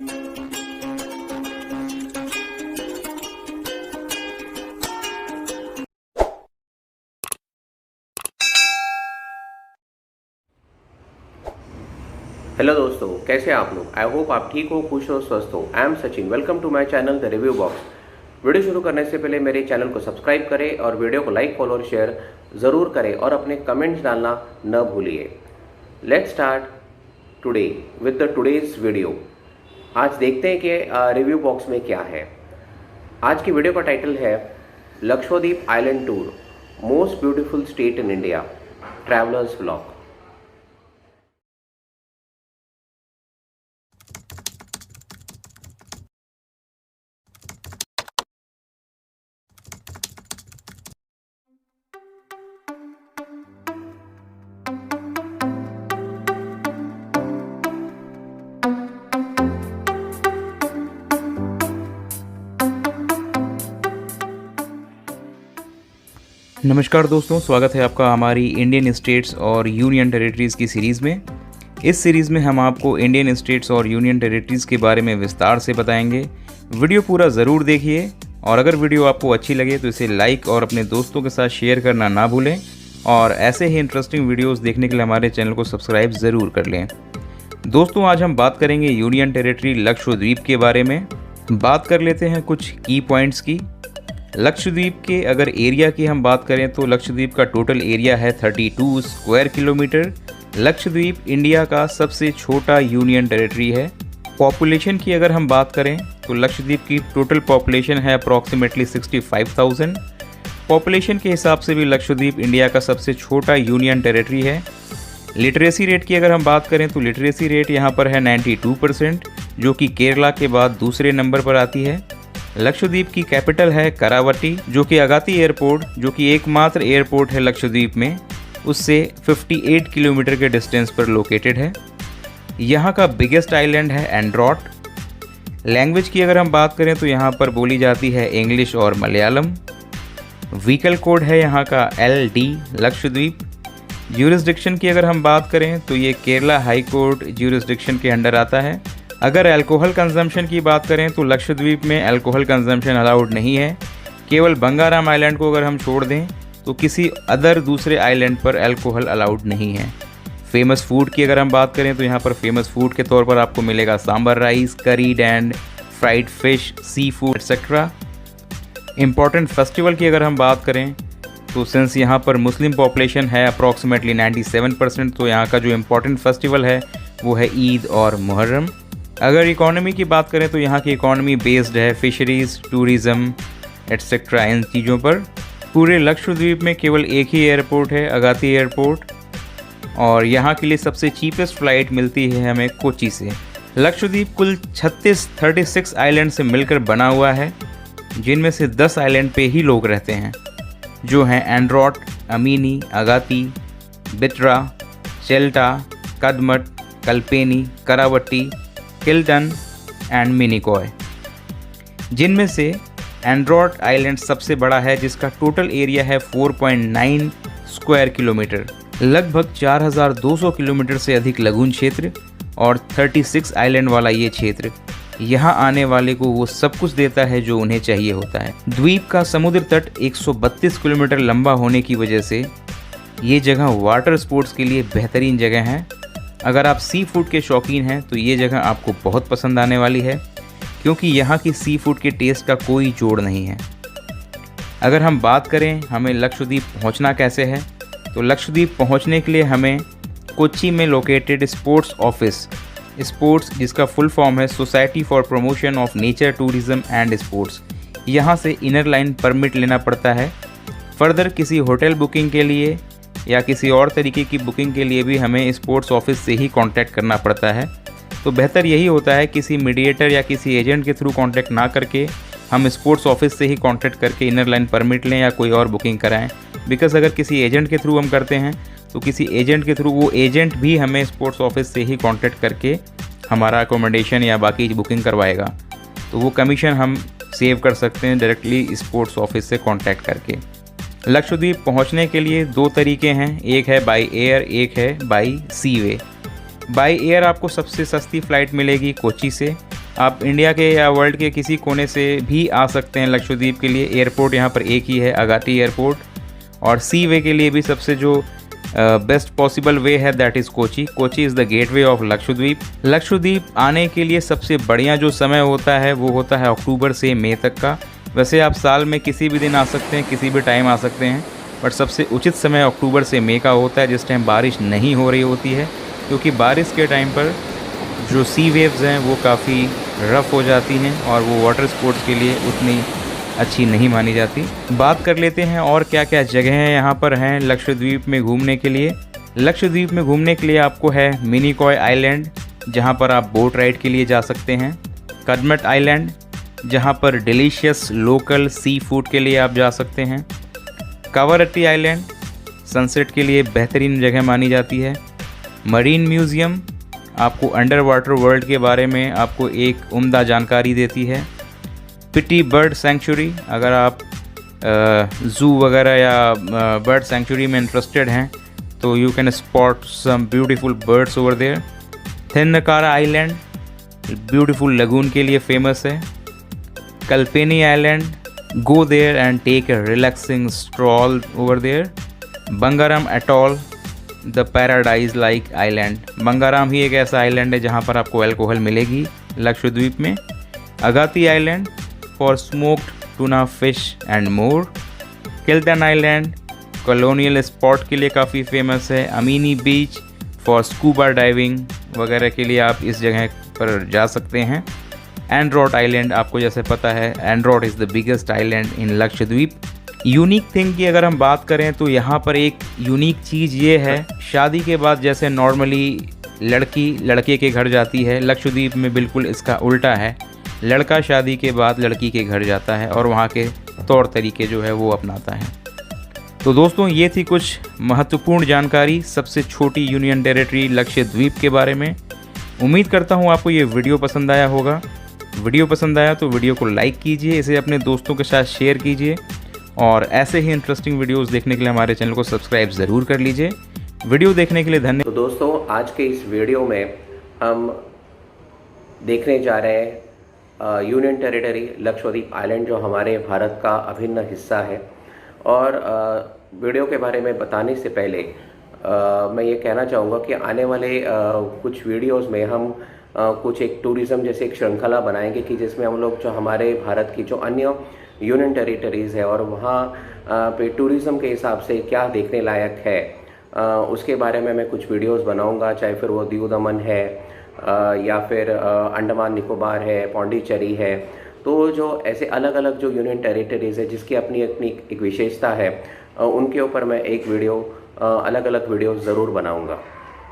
Hello दोस्तों, कैसे हैं आप लोग। आई होप आप ठीक हो, खुश हो, स्वस्थ हो। I am Sachin. Welcome to my channel the review box. Video शुरू करने से पहले मेरे चैनल को सब्सक्राइब करें और वीडियो को लाइक, फॉलो और शेयर ज़रूर करें और अपने कमेंट्स डालना न भूलिए। Let's start today with the today's video. आज देखते हैं कि रिव्यू बॉक्स में क्या है। आज की वीडियो का टाइटल है Lakshadweep island tour, most beautiful state in India, travellers vlog. नमस्कार दोस्तों, स्वागत है आपका हमारी इंडियन स्टेट्स और यूनियन टेरिटरीज़ की सीरीज़ में। इस सीरीज़ में हम आपको इंडियन स्टेट्स और यूनियन टेरिटरीज़ के बारे में विस्तार से बताएंगे। वीडियो पूरा ज़रूर देखिए और अगर वीडियो आपको अच्छी लगे तो इसे लाइक और अपने दोस्तों के साथ शेयर करना ना भूलें और ऐसे ही इंटरेस्टिंग वीडियोज़ देखने के लिए हमारे चैनल को सब्सक्राइब ज़रूर कर लें। दोस्तों, आज हम बात करेंगे यूनियन टेरिटरी लक्षद्वीप के बारे में। बात कर लेते हैं कुछ की पॉइंट्स की। लक्षद्वीप के अगर एरिया की हम बात करें तो लक्षद्वीप का टोटल एरिया है 32 स्क्वायर किलोमीटर। लक्षद्वीप इंडिया का सबसे छोटा यूनियन टेरिटरी है। पॉपुलेशन की अगर हम बात करें तो लक्षद्वीप की टोटल पॉपुलेशन है अप्रॉक्सीमेटली 65,000। पॉपुलेशन के हिसाब से भी लक्षद्वीप इंडिया का सबसे छोटा यूनियन टेरिटरी है। लिटरेसी रेट की अगर हम बात करें तो लिटरेसी रेट यहाँ पर है 92%, जो कि केरला के बाद दूसरे नंबर पर आती है। लक्षद्वीप की कैपिटल है करावटी, जो कि अगाती एयरपोर्ट, जो कि एकमात्र एयरपोर्ट है लक्षद्वीप में, उससे 58 किलोमीटर के डिस्टेंस पर लोकेटेड है। यहाँ का बिगेस्ट आइलैंड है एंड्रोट। लैंग्वेज की अगर हम बात करें तो यहाँ पर बोली जाती है इंग्लिश और मलयालम। व्हीकल कोड है यहाँ का LD लक्षद्वीप। ज्यूरिसडिक्शन की अगर हम बात करें तो ये केरला हाई कोर्ट ज्यूरिसडिक्शन के अंडर आता है। अगर अल्कोहल कंजम्पशन की बात करें तो लक्षद्वीप में अल्कोहल कंजम्पशन अलाउड नहीं है। केवल बंगाराम आइलैंड को अगर हम छोड़ दें तो किसी अदर दूसरे आइलैंड पर अल्कोहल अलाउड नहीं है। फेमस फूड की अगर हम बात करें तो यहाँ पर फेमस फूड के तौर पर आपको मिलेगा sambar rice, curried and fried fish, seafood etcetera. Important festival की अगर हम बात करें तो सिंस यहाँ पर मुस्लिम पॉपुलेशन है अप्रॉक्सीमेटली 97%, तो यहाँ का जो इम्पॉर्टेंट फेस्टिवल है वो है ईद और मुहर्रम। अगर इकोनॉमी की बात करें तो यहाँ की इकोनॉमी बेस्ड है फिशरीज़, टूरिज़्म एट्सेट्रा इन चीज़ों पर। पूरे लक्षद्वीप में केवल एक ही एयरपोर्ट है, अगाती एयरपोर्ट, और यहाँ के लिए सबसे चीपेस्ट फ़्लाइट मिलती है हमें कोची से। लक्षद्वीप कुल 36 आइलैंड से मिलकर बना हुआ है, जिनमें से 10 आइलैंड पे ही लोग रहते हैं, जो हैं एंड्रोट, अमीनी, अगाती, बित्रा, चेल्टा, कदमत, कल्पेनी, करावटी, किल्टन एंड मिनिकॉय। जिनमें से एंड्रोट आइलैंड सबसे बड़ा है, जिसका टोटल एरिया है 4.9 स्क्वायर किलोमीटर। लगभग 4,200 किलोमीटर से अधिक लगून क्षेत्र और 36 आइलैंड वाला ये क्षेत्र यहाँ आने वाले को वो सब कुछ देता है जो उन्हें चाहिए होता है। द्वीप का समुद्र तट 132 किलोमीटर लंबा होने की वजह से ये जगह वाटर स्पोर्ट्स के लिए बेहतरीन जगह है। अगर आप सी फूड के शौकीन हैं तो ये जगह आपको बहुत पसंद आने वाली है, क्योंकि यहाँ की सी फूड के टेस्ट का कोई जोड़ नहीं है। अगर हम बात करें हमें लक्षद्वीप पहुँचना कैसे है, तो लक्षद्वीप पहुँचने के लिए हमें कोच्चि में लोकेटेड स्पोर्ट्स ऑफिस, स्पोर्ट्स जिसका फुल फॉर्म है society for promotion of nature tourism and sports, यहाँ से इनर लाइन परमिट लेना पड़ता है। फर्दर किसी होटल बुकिंग के लिए या किसी और तरीके की बुकिंग के लिए भी हमें स्पोर्ट्स ऑफिस से ही कांटेक्ट करना पड़ता है। तो बेहतर यही होता है किसी मीडिएटर या किसी एजेंट के थ्रू कांटेक्ट ना करके हम स्पोर्ट्स ऑफिस से ही कांटेक्ट करके इनर लाइन परमिट लें या कोई और बुकिंग कराएं। बिकॉज अगर किसी एजेंट के थ्रू हम करते हैं तो किसी एजेंट के थ्रू वो एजेंट भी हमें स्पोर्ट्स ऑफिस से ही कांटेक्ट करके हमारा अकोमोडेशन या बाकी बुकिंग करवाएगा, तो वो कमीशन हम सेव कर सकते हैं डायरेक्टली स्पोर्ट्स ऑफिस से कांटेक्ट करके। लक्षद्वीप पहुंचने के लिए 2 तरीके हैं, एक है बाई एयर, एक है by sea way. By air आपको सबसे सस्ती फ़्लाइट मिलेगी कोच्चि से, आप इंडिया के या वर्ल्ड के किसी कोने से भी आ सकते हैं लक्षद्वीप के लिए। एयरपोर्ट यहाँ पर एक ही है, अगाटी एयरपोर्ट। और सी वे के लिए भी सबसे जो बेस्ट पॉसिबल वे है that is Kochi. Kochi is the gateway of Lakshadweep. Lakshadweep आने के लिए सबसे बढ़िया जो समय होता है वो होता है अक्टूबर से मई तक का। वैसे आप साल में किसी भी दिन आ सकते हैं, किसी भी टाइम आ सकते हैं, बट सबसे उचित समय अक्टूबर से मई का होता है, जिस टाइम बारिश नहीं हो रही होती है, क्योंकि बारिश के टाइम पर जो सी वेव्स हैं वो काफ़ी रफ़ हो जाती हैं और वो वाटर स्पोर्ट्स के लिए उतनी अच्छी नहीं मानी जाती। बात कर लेते हैं और क्या क्या जगह यहाँ पर हैं लक्षद्वीप में घूमने के लिए। लक्षद्वीप में घूमने के लिए आपको है मिनिकॉय आइलैंड, जहाँ पर आप बोट राइड के लिए जा सकते हैं। कदमत आइलैंड, जहाँ पर डिलीशियस लोकल सी फूड के लिए आप जा सकते हैं। कावरत्ती आइलैंड सनसेट के लिए बेहतरीन जगह मानी जाती है। मरीन म्यूज़ियम आपको अंडर वाटर वर्ल्ड के बारे में आपको एक उम्दा जानकारी देती है। पिटी बर्ड सेंचुरी, अगर आप ज़ू वगैरह या बर्ड सेंचुरी में इंटरेस्टेड हैं तो you can spot some beautiful birds over there. Thinnakara island beautiful lagoon के लिए फेमस है। Kalpeni island, go there and take a relaxing stroll over there. Bangaram atoll, the paradise like island. Bangaram ही एक ऐसा आइलैंड है जहाँ पर आपको अल्कोहल मिलेगी लक्षद्वीप में। Agatti island for smoked tuna fish and more. Kiltan island colonial spot के लिए काफ़ी फेमस है। Amini beach for scuba diving वगैरह के लिए आप इस जगह पर जा सकते हैं। एंड्रोट आइलैंड, आपको जैसे पता है Androth is the biggest island in Lakshadweep. Unique thing की अगर हम बात करें तो यहाँ पर एक यूनिक चीज़ ये है, शादी के बाद जैसे नॉर्मली लड़की लड़के के घर जाती है, लक्षद्वीप में बिल्कुल इसका उल्टा है। लड़का शादी के बाद लड़की के घर जाता है और वहाँ के तौर तरीके जो है वो अपनाता है। तो दोस्तों ये थी कुछ महत्वपूर्ण जानकारी सबसे छोटी यूनियन टेरिटरी लक्षद्वीप के बारे में। उम्मीद करता हूँ आपको ये वीडियो पसंद आया होगा। वीडियो पसंद आया तो वीडियो को लाइक कीजिए, इसे अपने दोस्तों के साथ शेयर कीजिए और ऐसे ही इंटरेस्टिंग वीडियोस देखने के लिए हमारे चैनल को सब्सक्राइब ज़रूर कर लीजिए। वीडियो देखने के लिए धन्यवाद। तो दोस्तों आज के इस वीडियो में हम देखने जा रहे हैं यूनियन टेरिटरी लक्षद्वीप आइलैंड, जो हमारे भारत का अभिन्न हिस्सा है। और वीडियो के बारे में बताने से पहले मैं ये कहना चाहूँगा कि आने वाले कुछ वीडियोस में हम कुछ एक टूरिज़्म जैसे एक श्रृंखला बनाएंगे कि जिसमें हम लोग जो हमारे भारत की जो अन्य यूनियन टेरिटरीज़ है और वहाँ पे टूरिज़्म के हिसाब से क्या देखने लायक है, उसके बारे में मैं कुछ वीडियोस बनाऊंगा, चाहे फिर वो दीव दमन है या फिर अंडमान निकोबार है, पौंडीचेरी है। तो जो ऐसे अलग अलग जो यूनियन टेरिटरीज़ है जिसकी अपनी अपनी एक विशेषता है, उनके ऊपर मैं एक वीडियो अलग अलग वीडियो ज़रूर बनाऊंगा।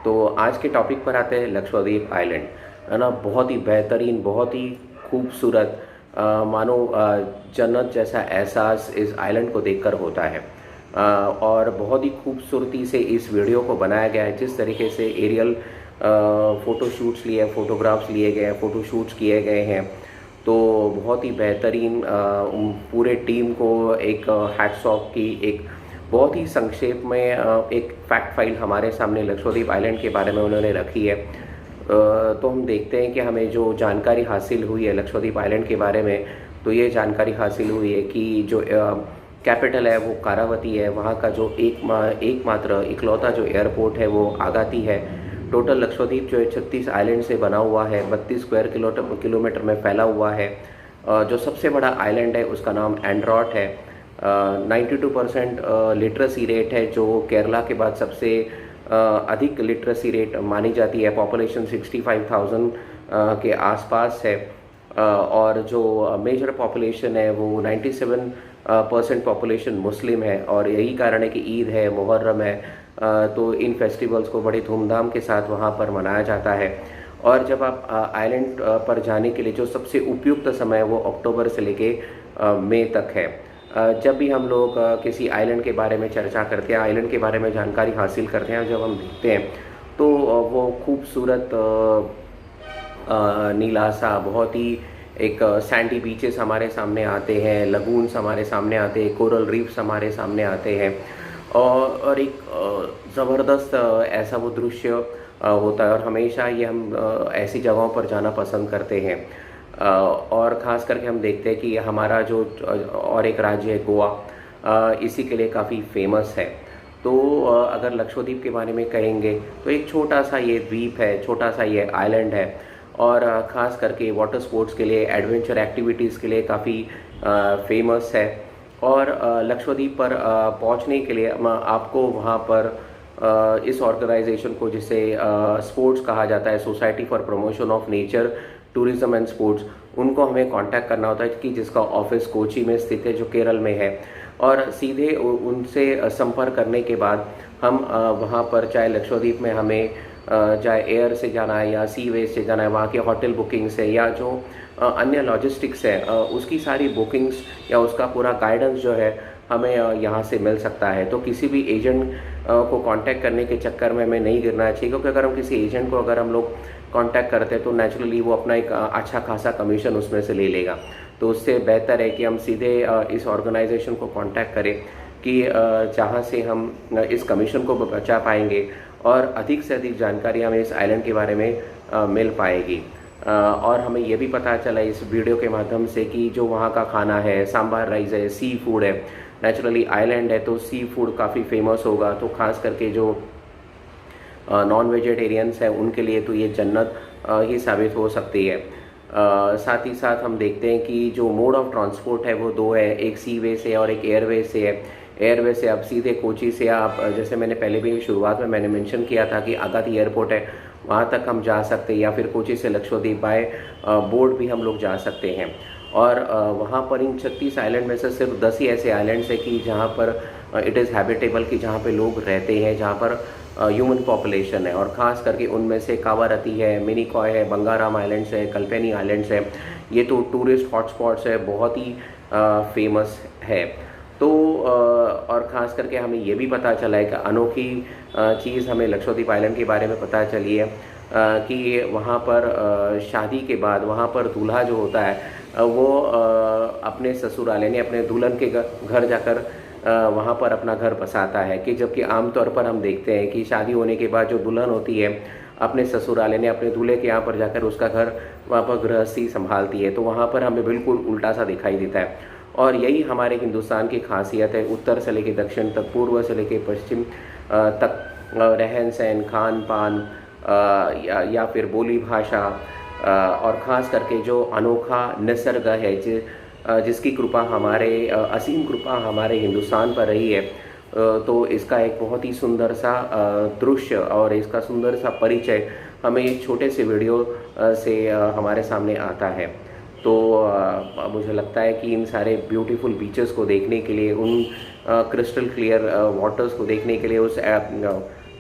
तो आज के टॉपिक पर आते हैं लक्षद्वीप आइलैंड, है ना। बहुत ही बेहतरीन, बहुत ही खूबसूरत, मानो जन्नत जैसा एहसास इस आइलैंड को देखकर होता है। और बहुत ही खूबसूरती से इस वीडियो को बनाया गया है। जिस तरीके से एरियल फ़ोटोशूट्स लिए, फ़ोटोग्राफ्स लिए गए हैं, फ़ोटोशूट्स किए गए हैं, तो बहुत ही बेहतरीन। पूरे टीम को एक हैट्स ऑफ की। एक बहुत ही संक्षेप में एक फैक्ट फाइल हमारे सामने लक्षद्वीप आइलैंड के बारे में उन्होंने रखी है। तो हम देखते हैं कि हमें जो जानकारी हासिल हुई है लक्षद्वीप आइलैंड के बारे में, तो ये जानकारी हासिल हुई है कि जो कैपिटल है वो कारावती है। वहाँ का जो एकमात्र इकलौता जो एयरपोर्ट है वो आगाती है। टोटल लक्षद्वीप जो है 36 आइलैंड से बना हुआ है, 32 स्क्वायर किलोमीटर में फैला हुआ है। जो सबसे बड़ा आइलैंड है उसका नाम एंड्रोट है। 92% लिटरेसी रेट है, जो केरला के बाद सबसे अधिक लिटरेसी रेट मानी जाती है। पॉपुलेशन 65,000 के आसपास है। और जो मेजर पॉपुलेशन है वो 97% पॉपुलेशन मुस्लिम है। और यही कारण है कि ईद है, मुहर्रम है, तो इन फेस्टिवल्स को बड़ी धूमधाम के साथ वहाँ पर मनाया जाता है। और जब आप आइलैंड पर जाने के लिए जो सबसे उपयुक्त समय है वो अक्टूबर से लेके मई तक है। जब भी हम लोग किसी आइलैंड के बारे में चर्चा करते हैं, आइलैंड के बारे में जानकारी हासिल करते हैं, जब हम देखते हैं तो वो खूबसूरत नीला सा, बहुत ही एक सैंडी बीचेस हमारे सामने आते हैं, लगून्स हमारे सामने आते हैं, कोरल रीफ्स हमारे सामने आते हैं। और एक ज़बरदस्त ऐसा वो दृश्य होता है। और हमेशा ये हम ऐसी जगहों पर जाना पसंद करते हैं। और ख़ास करके हम देखते हैं कि हमारा जो और एक राज्य है गोवा, इसी के लिए काफ़ी फेमस है। तो अगर लक्षद्वीप के बारे में कहेंगे तो एक छोटा सा ये द्वीप है, छोटा सा ये आइलैंड है और ख़ास करके वाटर स्पोर्ट्स के लिए, एडवेंचर एक्टिविटीज़ के लिए काफ़ी फेमस है। और लक्षद्वीप पर पहुंचने के लिए आपको वहां पर इस ऑर्गेनाइजेशन को, जिसे स्पोर्ट्स कहा जाता है, society for promotion of nature tourism and sports, उनको हमें कांटेक्ट करना होता है कि जिसका ऑफिस कोची में स्थित है, जो केरल में है। और सीधे उनसे संपर्क करने के बाद हम वहाँ पर, चाहे लक्षद्वीप में हमें चाहे एयर से जाना है या सी वे से जाना है, वहाँ के होटल बुकिंग से या जो अन्य लॉजिस्टिक्स है, उसकी सारी बुकिंग्स या उसका पूरा गाइडेंस जो है हमें यहाँ से मिल सकता है। तो किसी भी एजेंट को कांटेक्ट करने के चक्कर में हमें नहीं गिरना चाहिए, क्योंकि अगर हम किसी एजेंट को अगर हम लोग कांटेक्ट करते हैं तो नेचुरली वो अपना एक अच्छा खासा कमीशन उसमें से ले लेगा। तो उससे बेहतर है कि हम सीधे इस ऑर्गेनाइजेशन को कांटेक्ट करें कि जहाँ से हम इस कमीशन को बचा पाएंगे और अधिक से अधिक जानकारी हमें इस आइलैंड के बारे में मिल पाएगी। और हमें ये भी पता चला इस वीडियो के माध्यम से कि जो वहाँ का खाना है, सांभर राइस है, सी फूड है, नेचुरली आइलैंड है तो सी फूड काफ़ी फेमस होगा। तो ख़ास करके जो नॉन वेजिटेरियंस हैं उनके लिए तो ये जन्नत ही साबित हो सकती है। साथ ही साथ हम देखते हैं कि जो मोड ऑफ ट्रांसपोर्ट है वो दो है, एक सी वे से और एक एयरवे से है। एयरवे से आप सीधे कोची से आप, जैसे मैंने पहले भी शुरुआत में मैंने मेंशन किया था कि आगाती एयरपोर्ट है, वहाँ तक हम जा सकते हैं, या फिर कोची से लक्षद्वीप बाय बोट भी हम लोग जा सकते हैं। और वहाँ पर इन 36 आइलैंड में से सिर्फ 10 ही ऐसे आइलैंड्स हैं कि जहाँ पर इट इज़ हैबिटेबल, कि जहाँ पे लोग रहते हैं, जहाँ पर ह्यूमन पॉपुलेशन है। और ख़ास करके उनमें से कावारती है, मिनिकॉय है, बंगाराम आइलैंड्स है, कल्पेनी आइलैंड्स है, ये तो टूरिस्ट हॉटस्पॉट्स है, बहुत ही फेमस है। तो और ख़ास करके हमें ये भी पता चला है कि अनोखी चीज़ हमें लक्षद्वीप आइलैंड के बारे में पता चली है कि वहाँ पर शादी के बाद वहाँ पर दूल्हा जो होता है वो अपने ससुराल यानी अपने दुल्हन के घर जाकर वहाँ पर अपना घर बसाता है। कि जबकि आमतौर पर हम देखते हैं कि शादी होने के बाद जो दुल्हन होती है अपने ससुराल यानी अपने दूल्हे के यहाँ पर जाकर उसका घर वहाँ पर गृहस्थी संभालती है। तो वहाँ पर हमें बिल्कुल उल्टा सा दिखाई देता है। और यही हमारे हिंदुस्तान की खासियत है, उत्तर से लेकर दक्षिण तक, पूर्व से लेकर पश्चिम तक, रहन सहन, खान पान या फिर बोली भाषा, और ख़ास करके जो अनोखा निसर्ग है, जिसकी कृपा हमारे असीम कृपा हमारे हिंदुस्तान पर रही है। तो इसका एक बहुत ही सुंदर सा दृश्य और इसका सुंदर सा परिचय हमें एक छोटे से वीडियो से हमारे सामने आता है। तो मुझे लगता है कि इन सारे ब्यूटीफुल बीचेस को देखने के लिए, उन क्रिस्टल क्लियर वाटर्स को देखने के लिए, उस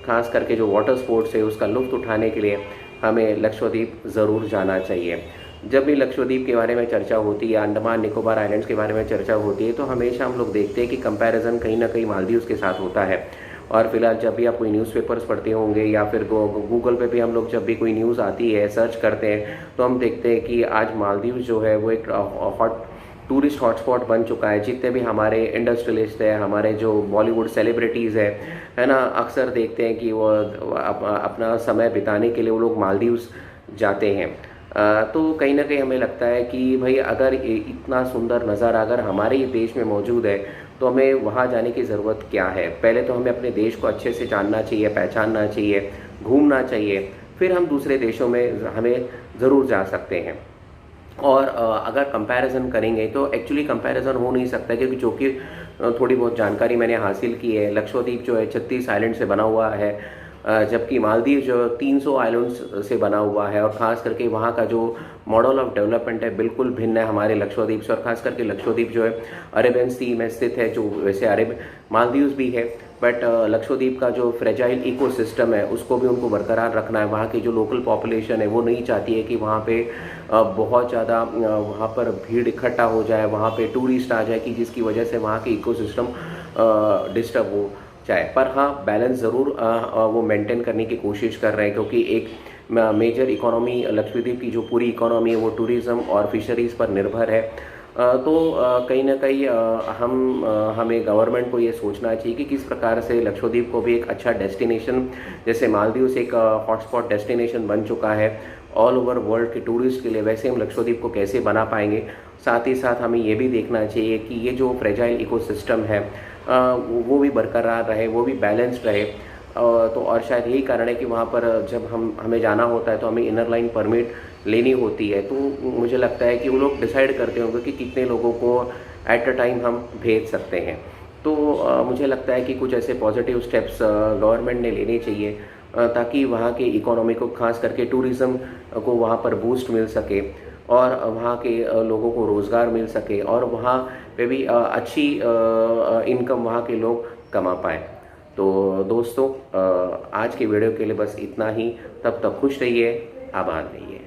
खास करके जो वाटर स्पोर्ट्स है उसका लुत्फ़ उठाने के लिए हमें लक्षद्वीप ज़रूर जाना चाहिए। जब भी लक्षद्वीप के बारे में चर्चा होती है, अंडमान निकोबार आइलैंड्स के बारे में चर्चा होती है, तो हमेशा हम लोग देखते हैं कि कंपैरिजन कहीं ना कहीं मालदीव्स के साथ होता है। और फिलहाल जब भी आप कोई न्यूज़पेपर्स पढ़ते होंगे या फिर गूगल पे भी हम लोग जब भी कोई न्यूज़ आती है, सर्च करते हैं, तो हम देखते हैं कि आज मालदीव्स जो है वो एक टूरिस्ट हॉटस्पॉट बन चुका है। जितने भी हमारे इंडस्ट्रियलिस्ट हैं, हमारे जो बॉलीवुड सेलिब्रिटीज़ है ना, अक्सर देखते हैं कि वो अपना समय बिताने के लिए वो लोग मालदीव्स जाते हैं। तो कहीं ना कहीं हमें लगता है कि भाई अगर इतना सुंदर नज़ारा अगर हमारे ही देश में मौजूद है तो हमें वहाँ जाने की ज़रूरत क्या है। पहले तो हमें अपने देश को अच्छे से जानना चाहिए, पहचानना चाहिए, घूमना चाहिए, फिर हम दूसरे देशों में हमें ज़रूर जा सकते हैं। और अगर कंपैरिजन करेंगे तो एक्चुअली कंपैरिजन हो नहीं सकता, क्योंकि जो कि थोड़ी बहुत जानकारी मैंने हासिल की है, लक्षद्वीप जो है 36 आइलैंड से बना हुआ है, जबकि मालदीव जो 300 आइलैंड्स से बना हुआ है। और ख़ास करके वहाँ का जो मॉडल ऑफ डेवलपमेंट है बिल्कुल भिन्न है हमारे लक्षद्वीप से। और ख़ास करके लक्षद्वीप जो है अरेबियन सी में स्थित है, जो वैसे मालदीव्स भी है, बट लक्षद्वीप का जो फ्रेजाइल इकोसिस्टम है उसको भी उनको बरकरार रखना है। वहाँ की जो लोकल पॉपुलेशन है वो नहीं चाहती है कि वहाँ पे बहुत ज़्यादा वहाँ पर भीड़ इकट्ठा हो जाए, वहाँ पे टूरिस्ट आ जाए, कि जिसकी वजह से वहाँ की इकोसिस्टम डिस्टर्ब हो जाए। पर हाँ, बैलेंस ज़रूर वो मेंटेन करने की कोशिश कर रहे हैं, क्योंकि एक मेजर इकोनॉमी लक्षद्वीप की जो पूरी इकोनॉमी है वो टूरिज़्म और फिशरीज़ पर निर्भर है। तो कहीं ना कहीं हमें गवर्नमेंट को ये सोचना चाहिए कि किस प्रकार से लक्षद्वीप को भी एक अच्छा डेस्टिनेशन, जैसे मालदीव से एक हॉटस्पॉट डेस्टिनेशन बन चुका है, ऑल ओवर वर्ल्ड के टूरिस्ट के लिए, वैसे हम लक्षद्वीप को कैसे बना पाएंगे। साथ ही साथ हमें ये भी देखना चाहिए कि ये जो फ्रेजाइल इकोसिस्टम है वो भी बरकरार रहे, वो भी बैलेंस्ड रहे। तो और शायद यही कारण है कि वहाँ पर जब हमें जाना होता है तो हमें इनर लाइन परमिट लेनी होती है। तो मुझे लगता है कि वो लोग डिसाइड करते होंगे कि कितने लोगों को एट अ टाइम हम भेज सकते हैं। तो मुझे लगता है कि कुछ ऐसे पॉजिटिव स्टेप्स गवर्नमेंट ने लेने चाहिए ताकि वहाँ के इकोनॉमी को, खास करके टूरिज़्म को वहाँ पर बूस्ट मिल सके और वहाँ के लोगों को रोज़गार मिल सके और वहाँ पे भी अच्छी इनकम वहाँ के लोग कमा पाएँ। तो दोस्तों आज के वीडियो के लिए बस इतना ही। तब तक खुश रहिए, आबाद रहिए।